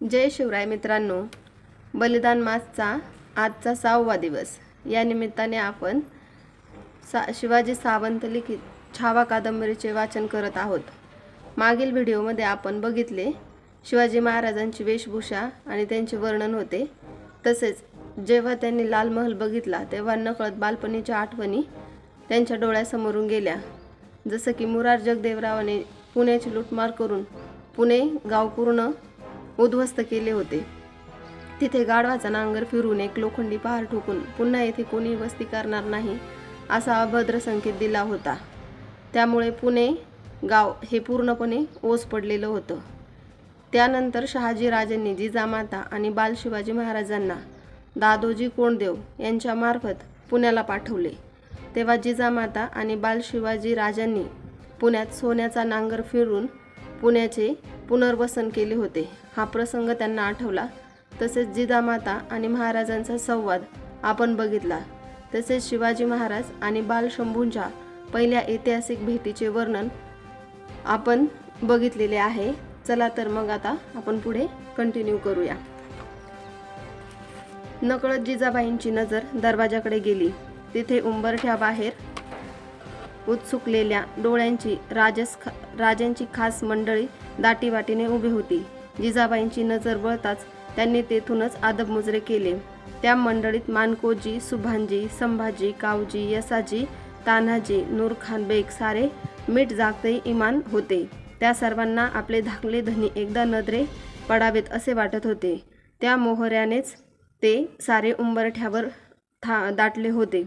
जय शिवराय मित्रांनो, बलिदान मासचा आजचा 6वा दिवस. या निमित्ताने आपण शिवाजी सावंत लिखित छावा कादंबरीचे वाचन करत आहोत. मागील व्हिडिओमध्ये आपण बघितले शिवाजी महाराजांची वेशभूषा आणि त्यांचे वर्णन होते. तसेच जेव्हा त्यांनी लाल महल बघितला तेव्हा नकळत बालपणीच्या आठवणी त्यांच्या डोळ्यासमोरून गेल्या. जसं की मुरार जगदेवरावाने पुण्याची लूटमार करून पुणे गाव पूर्ण उद्ध्वस्त केले होते. तिथे गाढवाचा नांगर फिरून एक लोखंडी पहार ठोकून पुन्हा येथे कोणी वस्ती करणार नाही असा अभद्र संकेत दिला होता. त्यामुळे पुणे गाव हे पूर्णपणे ओस पडलेलं होतं. त्यानंतर शहाजी राजांनी जिजामाता आणि बाल शिवाजी महाराजांना दादोजी कोंडदेव यांच्यामार्फत पुण्याला पाठवले. तेव्हा जिजामाता आणि बाल शिवाजी राजांनी पुण्यात सोन्याचा नांगर फिरून पुण्याचे पुनर्वसन केले होते. हा प्रसंग त्यांना आठवला. तसेच जिजामाता आणि महाराजांचा संवाद आपण बघितला. तसेच शिवाजी महाराज आणि बालशंभूंच्या पहिल्या ऐतिहासिक भेटीचे वर्णन आपण बघितलेले आहे. चला तर मग आता आपण पुढे कंटिन्यू करूया. नकळत जिजाबाईंची नजर दरवाजाकडे गेली. तिथे उंबरठ्याबाहेर उत्सुकलेल्या डोळ्यांची राजांची खास मंडळी दाटीवाटीने उभी होती. जिजाबाईंची नजर वळताच त्यांनी तेथूनच आदबमुजरे केले. त्या मंडळीत मानकोजी, सुभांजी, संभाजी, कावजी, यसाजी, तान्हाजी, नूरखान बेग सारे मीठ जागते इमान होते. त्या सर्वांना आपले धाकले धनी एकदा नजरे पडावेत असे वाटत होते. त्या मोहऱ्यानेच ते सारे उंबरठ्यावर दाटले होते.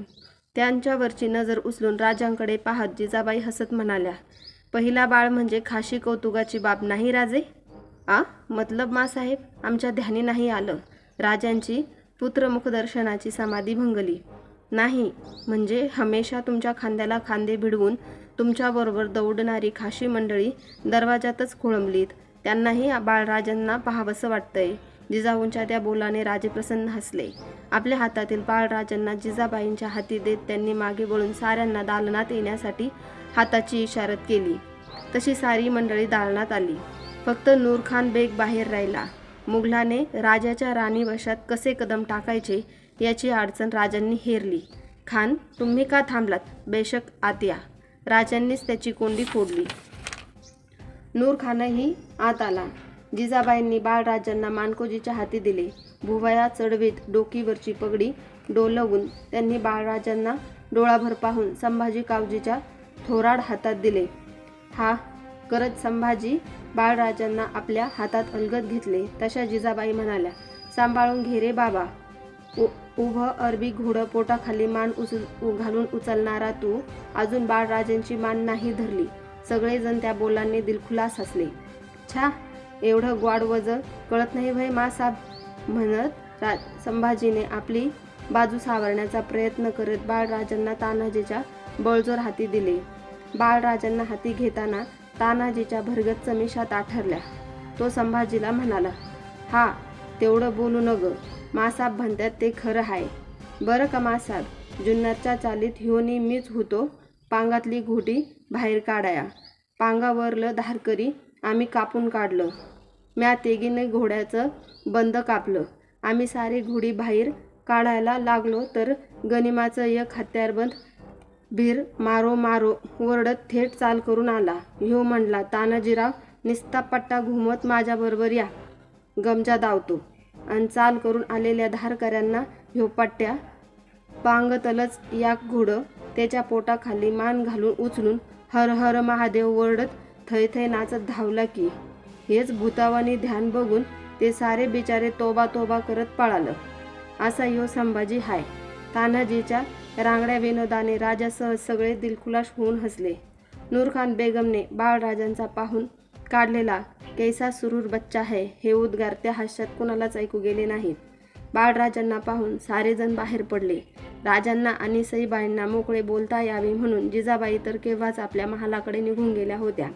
त्यांच्यावरची नजर उचलून राजांकडे पाहत जिजाबाई हसत म्हणाल्या, पहिला बाळ म्हणजे खाशी कौतुकाची बाब नाही राजे? मतलब मासाहेब, आमच्या ध्यानी नाही आलं. राजांची पुत्रमुखदर्शनाची समाधी भंगली. नाही म्हणजे हमेशा तुमच्या खांद्याला खांदे भिडवून तुमच्याबरोबर दौडणारी खाशी मंडळी दरवाजातच खोळंबलीत. त्यांनाही बाळराजांना पाहावंसं वाटतंय. जिजाऊंच्या त्या बोलाने राजे प्रसन्न हसले. आपल्या हातातील बाळराजांना जिजाबाईंच्या हाती देत त्यांनी मागे वळून साऱ्यांना दालनात येण्यासाठी हाताची इशारत केली. तशी सारी मंडळी दालनात आली. फक्त नूरखान बेग बाहेर राहिला. मुघलाने राजाच्या राणीवशात कसे कदम टाकायचे याची अडचण राजांनी हेरली. खान, तुम्ही का थांबलात? बेशक आत या. राजांनीच त्याची कोंडी फोडली. नूरखानही आत आला. जिजाबाईंनी बाळराजांना मानकोजीच्या हाती दिले. भुवया चढवीत डोकीवरची पगडी डोलवून त्यांनी बाळराजांना डोळाभर पाहून संभाजी कावजीच्या थोराड हातात दिले. हा करत संभाजी बाळराजांना आपल्या हातात अलगद घेतले. तशा जिजाबाई म्हणाल्या, सांभाळून घे रे बाबा. उभं अरबी घोडं पोटाखाली मान घालून उचलणारा तू अजून बाळराजांची मान नाही धरली. सगळेजण त्या बोलांनी दिलखुलास हसले. छा, एवढं ग्वाड वज कळत नाही भय मासाब, म्हणत संभाजीने आपली बाजू सावरण्याचा प्रयत्न करत बाळराजांना तान्हाजीच्या बळजोर हाती दिले. बाळराजांना हाती घेताना तान्हाजीच्या भरगच्च मिशात आठरल्या. तो संभाजीला म्हणाला, हा तेवढं बोलू न ग. मासाब म्हणतात ते खरं हाय बरं का मासाब. जुन्नरच्या चालीत ह्योनी मीच होतो पांगातली घोटी बाहेर काढाया. पांगावरलं धारकरी आम्ही कापून काढलं. म्या तेगीने घोड्याचं बंद कापलं. आम्ही सारी घोडी बाहेर काढायला लागलो तर गनिमाचं एक हत्यारबंद भीर मारो मारो ओरडत थेट चाल करून आला. ह्यो म्हणला, तानाजीराव, निस्ता पट्टा घुमत माझ्याबरोबर या, गमजा दावतो. आणि चाल करून आलेल्या धारकऱ्यांना ह्यो पट्ट्या पांगतलच या घोडं त्याच्या पोटाखाली मान घालून उचलून हर हर महादेव ओरडत थै थै नाचत धावला की. हेच भूतावानी ध्यान बघून ते सारे बिचारे तोबा तोबा करत पळालं. असा ह्यो संभाजी हाय. तान्हाजीच्या रांगड्या विनोदाने राजासह सगळे दिलखुलास होऊन हसले. नूरखान बेगमने बाळराजांचा पाहून काढलेला कैसा सुरूर बच्चा है हे उद्गार त्या हास्यात कुणालाच ऐकू गेले नाहीत. बाळराजांना पाहून सारेजण बाहेर पडले. राजांना आणि सईबाईंना मोकळे बोलता यावे म्हणून जिजाबाई तर केव्हाच आपल्या महालाकडे निघून गेल्या होत्या.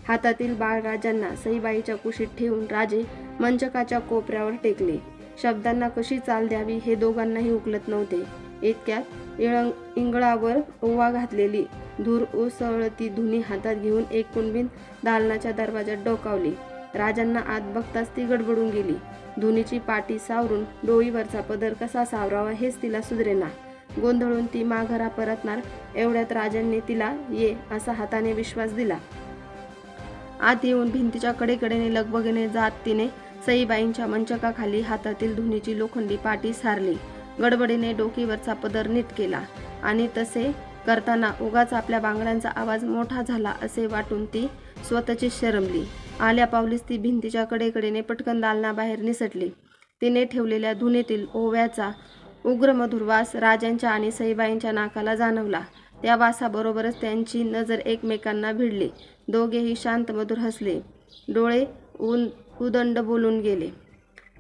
हातातील बाळराजांना सईबाईच्या कुशीत ठेवून राजे मंचकाच्या कोपऱ्यावर टेकले. शब्दांना कशी चाल द्यावी हे दोघांनाही उकलत नव्हते. इतक्यात इंगळावर ओवा घातलेली धूर उसळती धुनी हातात घेऊन एक कुणबीन दालनाच्या दरवाजात डोकावली. राजांना आत बघताच ती गडबडून गेली. धुनीची पाटी सावरून डोईवरचा पदर कसा सावरावा हेच तिला सुधरेना. गोंधळून ती माघारा परतणार एवढ्यात राजांनी तिला ये असा हाताने विश्वास दिला. आत येऊन भिंतीच्या कडेकडेने लगबगीने जात तिने सईबाईंच्या मंचकाखाली हातातील धुनीची लोखंडी पाटी सारली. गडबडीने डोकीवरचा पदर नीट केला आणि तसे करताना उगाच आपल्या बांगड्यांचा आवाज मोठा झाला असे वाटून ती स्वतःची शरमली. आल्या पावलीस ती भिंतीच्या कडेकडेने पटकन दालनाबाहेर निसटली. तिने ठेवलेल्या धुनीतील ओव्याचा उग्र मधुर वास राजांच्या आणि सईबाईंच्या नाकाला जाणवला. त्या वासाबरोबरच त्यांची नजर एकमेकांना भिडली. दोघेही शांत मधुर हसले. डोळे उदंड बोलून गेले.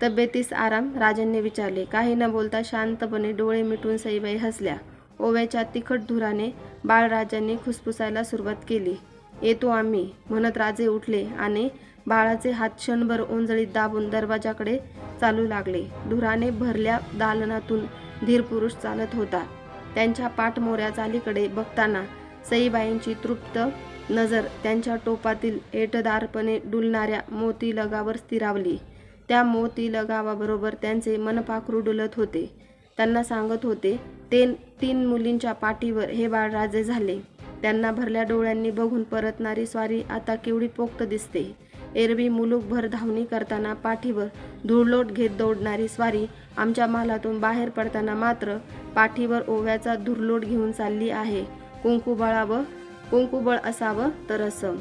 तब्येतीस आराम? राजांनी विचारले. काही न बोलता शांतपणे डोळे मिटून सईबाई हसल्या. ओव्याच्या तिखट धुराने बाळराजांनी खुसफुसायला सुरुवात केली. येतो आम्ही म्हणत राजे उठले आणि बाळाचे हात क्षणभर ओंजळीत दाबून दरवाजाकडे चालू लागले. धुराने भरल्या दालनातून धीर पुरुष चालत होता. त्यांच्या पाठमोऱ्या चालीकडे बघताना सईबाईंची तृप्त नजर त्यांच्या टोपातील एटदारपणे डुलणाऱ्या मोतीलगावर स्थिरावली. त्या मोतीलगावाबरोबर त्यांचे मनपाखरू डुलत होते. त्यांना सांगत होते ते 3 मुलींच्या पाठीवर हे बाळराजे झाले. त्यांना भरल्या डोळ्यांनी बघून परतणारी स्वारी आता केवढी पोक्त दिसते. एरवी मुलूकभर धावणी करताना पाठीवर धुळलोट घेत दौडणारी स्वारी आमच्या महालातून बाहेर पडताना मात्र पाठीवर ओव्याचा धुरलोट घेऊन चालली आहे. कुंकुबळ असावं तर असं.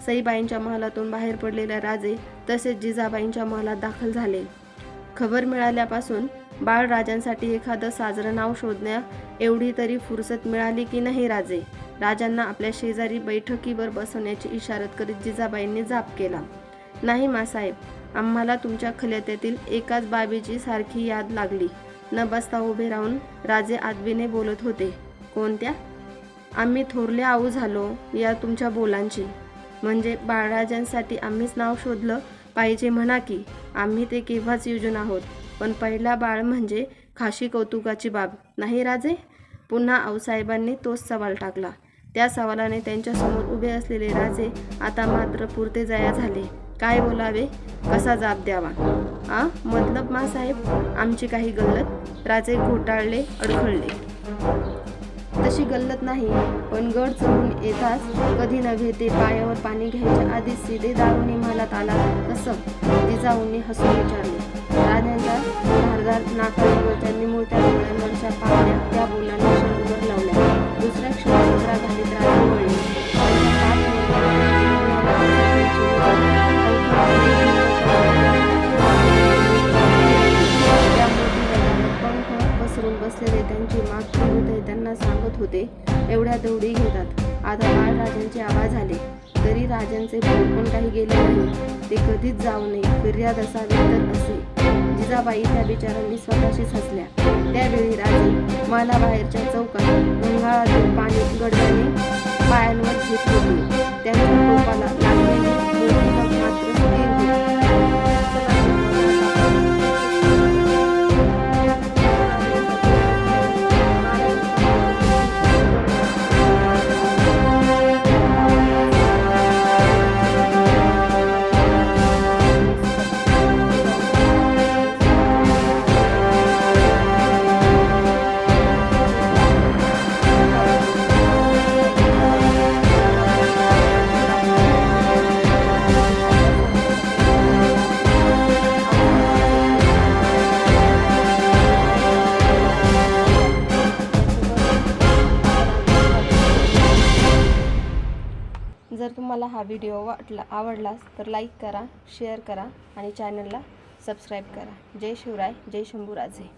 सईबाईंच्या महालातून बाहेर पडलेले राजे तसेच जिजाबाईंच्या महालात दाखल झाले. खबर मिळाल्यापासून बाळराजांसाठी एखादं साजरं नाव शोधण्या एवढी तरी फुरसत मिळाली की नाही राजे? राजांना आपल्या शेजारी बैठकीवर बसवण्याची इशारत करीत जिजाबाईंनी जाप केला. नाही मासाहेब, आम्हाला तुमच्या खल्यात्यातील एकाच बाबीची सारखी याद लागली. न बसता उभे राहून राजे आदबीने बोलत होते. कोणत्या? आम्ही थोरले आऊ झालो या तुमच्या बोलांची. म्हणजे बाळराजांसाठी आम्हीच नाव शोधलं पाहिजे म्हणा की. आम्ही ते केव्हाच योजून आहोत. पण पहिला बाळ म्हणजे खाशी कौतुकाची बाब नाही राजे? पुन्हा आऊसाहेबांनी तोच सवाल टाकला. त्या सवालाने त्यांच्यासमोर उभे असलेले राजे आता मात्र पुरते जया झाले. काय बोलावे, कसा जाब द्यावा? मतलब मासाहेब, आमची काही गल्लत? राजे घोटाळले, अडखळले. तशी गल्लत नाही, पण गड चढून येताच कधी नव्हे ते पायावर पाणी घ्यायच्या आधीच सीधे दारूने महालात आला कसं? जिजाऊंनी हसून विचारले. राजांच्या धारदार नाकाजवळच्या निमुळत्या डोळ्यांवरच्या पापण्या त्या बोलांनी क्षणभर लावल्या. दुसऱ्या क्षणी मुद्रा घालीत राजे वळले. पंख पसरून बसलेले त्यांची मागचे हृदय त्यांना सांगत होते एवढ्या दौडी घेतात. आता बाळराजांचे आवाज आले तरी राजांचे बोल पण काही गेले नाही. ते कधीच जाऊ नये, फिर्याद असावी तर असे. जिजाबाई त्या बिचारांनी स्वतःशीच हसल्या. त्यावेळी राजे महालाबाहेरच्या चौकात गंगाळातील पाणी गडव्याने पायांवर घेत होते. त्यांच्या टोपाला लागलेली मोठी मात्र स्थिर होती. जर तुम्हाला हा व्हिडिओ आवडलास तर लाईक करा, शेअर करा आणि चॅनलला सबस्क्राईब करा. जय शिवराय, जय शंभूराजे.